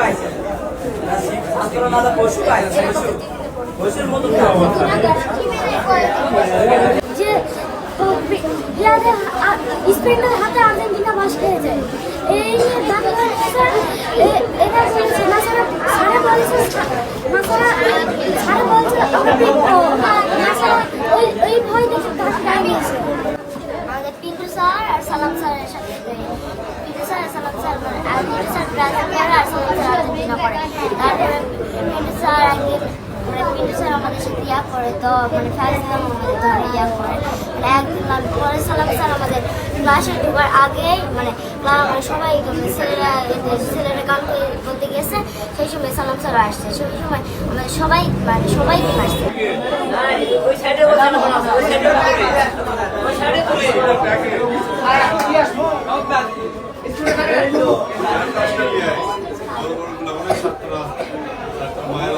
পাইছে ছাত্র না পশু পাইছে পশুর মতো যে স্পেনের হাতে আর্জেন্টিনা বাস খেয়ে যায়। এই নিয়ে ডাক্তার স্যার এটা বলছে না স্যার, স্যারে বলছে স্যারে বলছে আমরা পিটবো না স্যার, ওই ভয় দেখে ডাক্তার গিয়েছে। আমাদের পিন্টু স্যার আর সালাম স্যারের সাথে পিন্টু স্যার আর সালাম স্যার আর পিন্টু স্যার ব্রাজিল করে আর সালাম স্যার আর্জেন্টিনা করে। তারপরে পিন্টু স্যার আগে পিন্টু স্যার আমাদের সাথে ইয়া করে, তো মানে ফ্যাশন আমাদের ধরে ইয়া করে মানে একদিন পরে সালাম স্যার আমাদের ক্লাসে ঢোকার আগে মানে সবাই ছেলেরা গান বলতে গেছে, সেই সময় সালাম স্যার আসছে, সেই সময় আমাদের সবাই মানে সবাইকে আসছে। ওই সাইডে ছাত্ররা মায়ের